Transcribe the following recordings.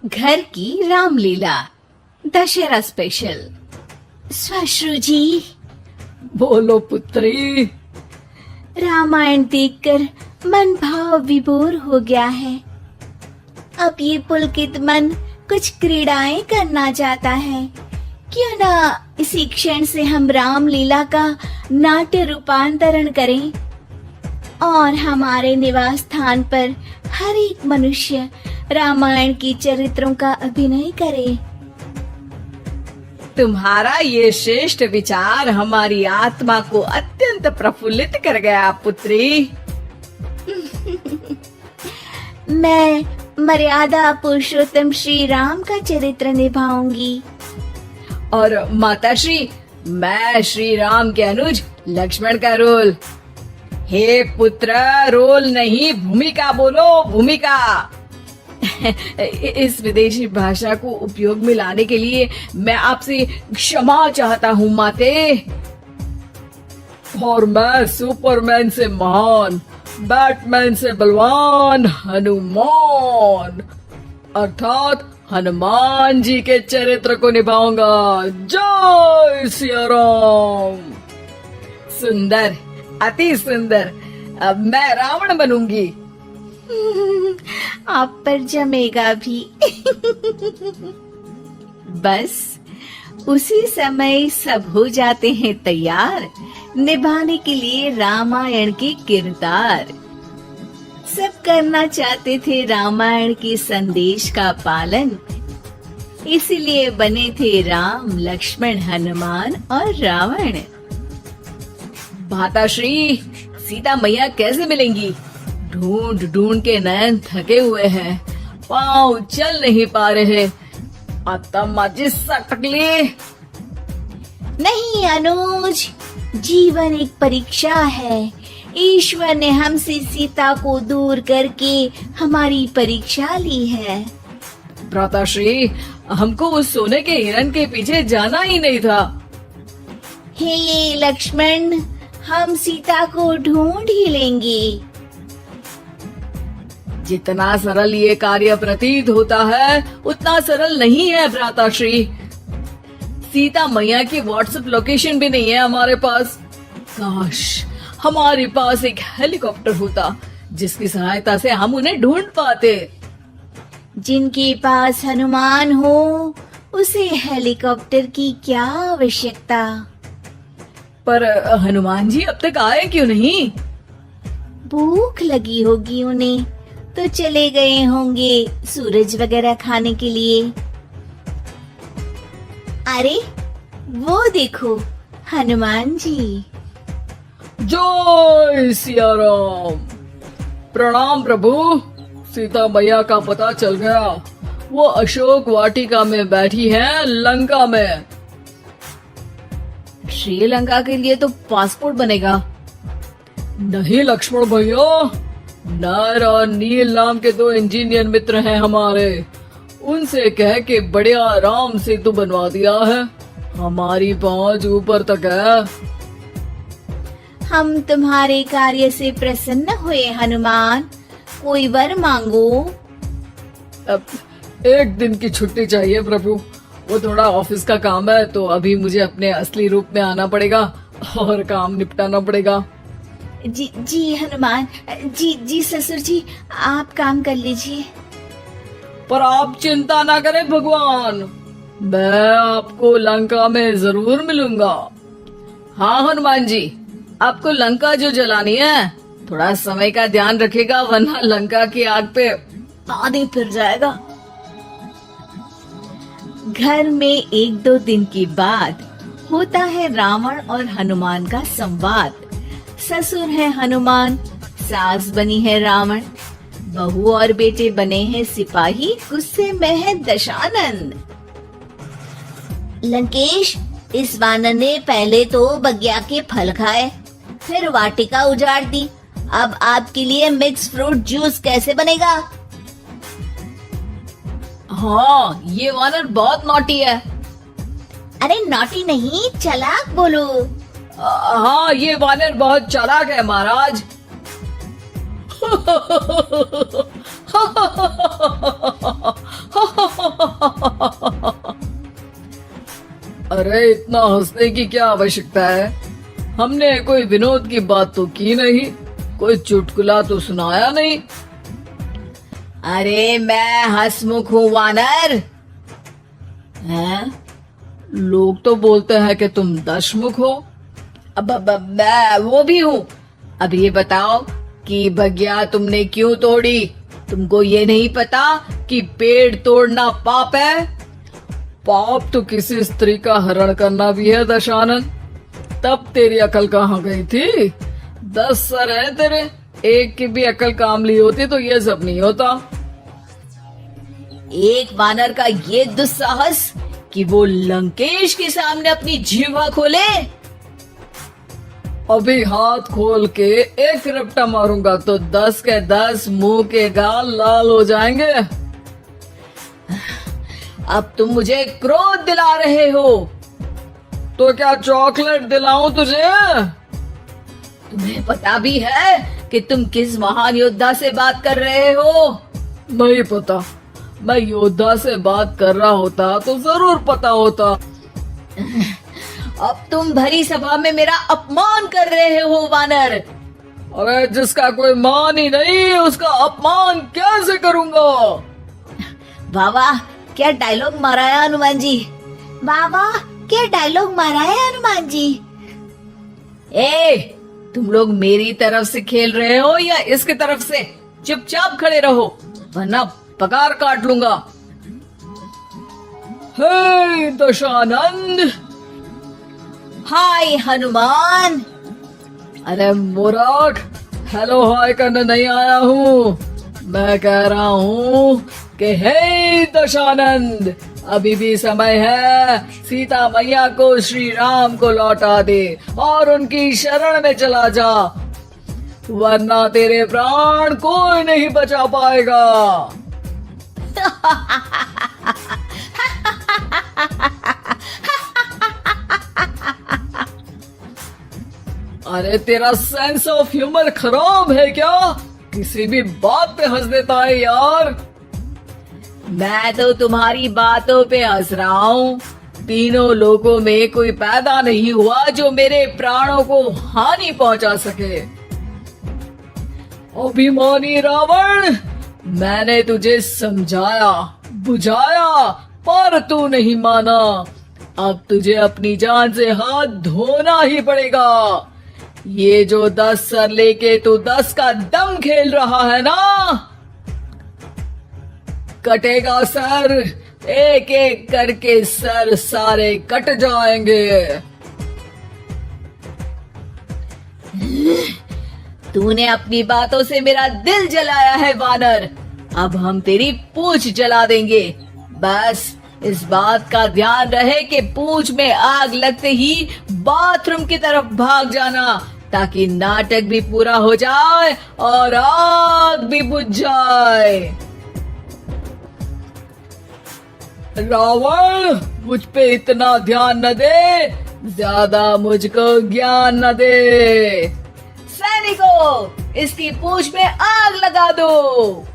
घर की रामलीला दशहरा स्पेशल। श्वश्रु जी, बोलो पुत्री। रामायण देखकर मन भाव विभोर हो गया है। अब ये पुलकित मन कुछ क्रीड़ाएं करना चाहता है। क्यों ना इसी क्षण से हम रामलीला का नाट्य रूपांतरण करें और हमारे निवास स्थान पर हर एक मनुष्य रामायण की चरित्रों का अभिनय करे। तुम्हारा ये श्रेष्ठ विचार हमारी आत्मा को अत्यंत प्रफुल्लित कर गया पुत्री। मैं मर्यादा पुरुषोत्तम श्री राम का चरित्र निभाऊंगी। और माताश्री, मैं श्री राम के अनुज लक्ष्मण का रोल। हे पुत्र, रोल नहीं भूमिका बोलो, भूमिका। इस विदेशी भाषा को उपयोग में लाने के लिए मैं आपसे क्षमा चाहता हूँ माते। और मैं सुपरमैन से महान, बैटमैन से बलवान हनुमान अर्थात हनुमान जी के चरित्र को निभाऊंगा। जय सिया राम। सुंदर, अति सुंदर। अब मैं रावण बनूंगी। आप पर जमेगा भी। बस उसी समय सब हो जाते हैं तैयार निभाने के लिए रामायण के किरदार। सब करना चाहते थे रामायण के संदेश का पालन, इसीलिए बने थे राम, लक्ष्मण, हनुमान और रावण। माताश्री, सीता मैया कैसे मिलेंगी? ढूंढ ढूंढ के नयन थके हुए हैं, पाँव चल नहीं पा रहे। आत्मा जी सटकली। नहीं अनुज, जीवन एक परीक्षा है। ईश्वर ने हमसे सीता को दूर करके हमारी परीक्षा ली है। भ्राताश्री, हमको उस सोने के हिरन के पीछे जाना ही नहीं था। हे लक्ष्मण, हम सीता को ढूंढ ही लेंगे। जितना सरल ये कार्य प्रतीत होता है उतना सरल नहीं है भ्राताश्री। सीता मैया की व्हाट्सएप लोकेशन भी नहीं है हमारे पास। काश हमारे पास एक हेलीकॉप्टर होता जिसकी सहायता से हम उन्हें ढूंढ पाते। जिनके पास हनुमान हो उसे हेलीकॉप्टर की क्या आवश्यकता। पर हनुमान जी अब तक आए क्यों नहीं? भूख लगी होगी उन्हें, तो चले गए होंगे सूरज वगैरह खाने के लिए। अरे वो देखो हनुमान जी। जय सिया राम। प्रणाम प्रभु। सीता मैया का पता चल गया, वो अशोक वाटिका में बैठी हैं लंका में। श्रीलंका के लिए तो पासपोर्ट बनेगा। नहीं लक्ष्मण भैया, नर और नील नाम के दो इंजीनियर मित्र हैं हमारे, उनसे कह के बड़े आराम से तो बनवा दिया है। हमारी पहुंच ऊपर तक है। हम तुम्हारे कार्य से प्रसन्न हुए हनुमान, कोई वर मांगो। अब एक दिन की छुट्टी चाहिए प्रभु। वो थोड़ा ऑफिस का काम है तो अभी मुझे अपने असली रूप में आना पड़ेगा और काम निपटाना पड़ेगा। जी हनुमान जी ससुर जी, आप काम कर लीजिए। पर आप चिंता ना करें भगवान, मैं आपको लंका में जरूर मिलूंगा। हाँ हनुमान जी, आपको लंका जो जलानी है थोड़ा समय का ध्यान रखेगा, वरना लंका की आग पे पानी फिर जाएगा। घर में एक दो दिन के बाद होता है रावण और हनुमान का संवाद। ससुर है हनुमान, सास बनी है रावण, बहू और बेटे बने हैं सिपाही, गुस्से में है दशानन। लंकेश, इस वानर ने पहले तो बगिया के फल खाए, फिर वाटिका उजाड़ दी। अब आपके लिए मिक्स फ्रूट जूस कैसे बनेगा? हाँ, ये वानर बहुत नॉटी है। अरे नॉटी नहीं, चालाक बोलो। हाँ, ये वानर बहुत चालाक है महाराज। अरे इतना हंसने की क्या आवश्यकता है? हमने कोई विनोद की बात तो की नहीं, कोई चुटकुला तो सुनाया नहीं। अरे मैं हंसमुख हूँ वानर। हैं? लोग तो बोलते हैं कि तुम दशमुख हो। अब मैं वो भी हूँ। अब ये बताओ कि बगिया तुमने क्यों तोड़ी? तुमको ये नहीं पता कि पेड़ तोड़ना पाप है? पाप तो किसी स्त्री का हरण करना भी है दशानन। तब तेरी अकल कहाँ गई थी? 10 सर है तेरे, एक की भी अकल काम ली होती तो ये सब नहीं होता। एक वानर का ये दुस्साहस कि वो लंकेश के सामने अपनी जीवा खोले। अभी हाथ खोल के एक रपटा मारूंगा तो 10 के 10 मुंह के गाल लाल हो जाएंगे। अब तुम मुझे क्रोध दिला रहे हो। तो क्या चॉकलेट दिलाऊं तुझे? तुम्हें पता भी है कि तुम किस महान योद्धा से बात कर रहे हो? नहीं पता। मैं योद्धा से बात कर रहा होता तो जरूर पता होता। अब तुम भरी सभा में मेरा अपमान कर रहे हो वानर। अरे जिसका कोई मान ही नहीं उसका अपमान कैसे करूंगा? वाह वाह, क्या डायलॉग मारा है हनुमान जी। वाह वाह, क्या डायलॉग मारा है हनुमान जी। ए, तुम लोग मेरी तरफ से खेल रहे हो या इसकी तरफ से? चुपचाप खड़े रहो वरना पगार काट लूंगा। हे दशानंद। हाय हनुमान। अरे मूर्ख, हेलो हाय करने नहीं आया हूँ। मैं कह रहा हूँ कि हे दशानंद, अभी भी समय है। सीता मैया को श्री राम को लौटा दे और उनकी शरण में चला जा, वरना तेरे प्राण कोई नहीं बचा पाएगा। अरे तेरा सेंस ऑफ ह्यूमर खराब है क्या? किसी भी बात पे हंस देता है यार। मैं तो तुम्हारी बातों पे हंस रहा हूँ। तीनों लोगों में कोई पैदा नहीं हुआ जो मेरे प्राणों को हानि पहुंचा सके। अभिमानी रावण, मैंने तुझे समझाया बुझाया पर तू नहीं माना। अब तुझे अपनी जान से हाथ धोना ही पड़ेगा। ये जो 10 सर लेके तू 10 का दम खेल रहा है ना, कटेगा सर। एक एक करके सर सारे कट जाएंगे। तूने अपनी बातों से मेरा दिल जलाया है वानर। अब हम तेरी पूंछ जला देंगे। बस इस बात का ध्यान रहे कि पूंछ में आग लगते ही बाथरूम की तरफ भाग जाना, ताकि नाटक भी पूरा हो जाए और आग भी बुझ जाए। रावण, मुझ पे इतना ध्यान न दे, ज्यादा मुझको ज्ञान न दे। सैनिकों, इसकी पूंछ में आग लगा दो।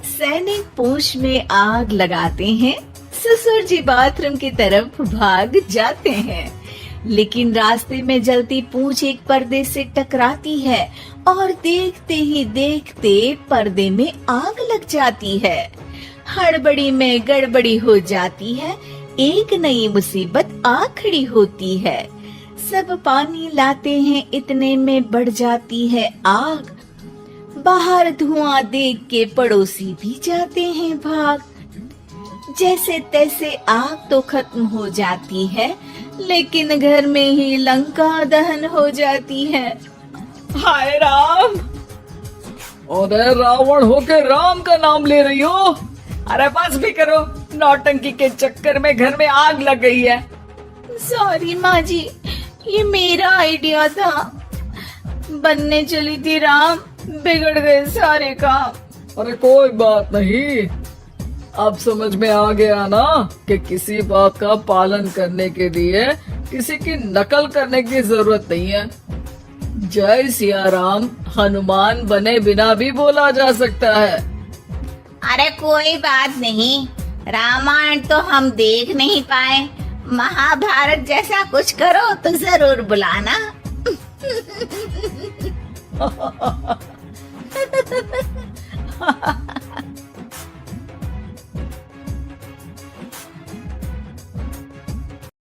सैनिक पूंछ में आग लगाते हैं। ससुर जी बाथरूम की तरफ भाग जाते हैं, लेकिन रास्ते में जलती पूंछ एक पर्दे से टकराती है और देखते ही देखते पर्दे में आग लग जाती है। हड़बड़ी में गड़बड़ी हो जाती है। एक नई मुसीबत आ खड़ी होती है। सब पानी लाते हैं, इतने में बढ़ जाती है आग। बाहर धुआं देख के पड़ोसी भी जाते हैं भाग। जैसे तैसे आग तो खत्म हो जाती है, लेकिन घर में ही लंका दहन हो जाती है। हाय राम। अरे रावण होके राम का नाम ले रही हो? अरे बस भी करो, नौटंकी के चक्कर में घर में आग लग गई है। सॉरी माँ जी, ये मेरा आइडिया था। बनने चली थी राम, बिगड़ गए सारे काम। अरे कोई बात नहीं, अब समझ में आ गया ना कि किसी बात का पालन करने के लिए किसी की नकल करने की जरूरत नहीं है। जय सिया राम हनुमान बने बिना भी बोला जा सकता है। अरे कोई बात नहीं, रामायण तो हम देख नहीं पाए, महाभारत जैसा कुछ करो तो जरूर बुलाना।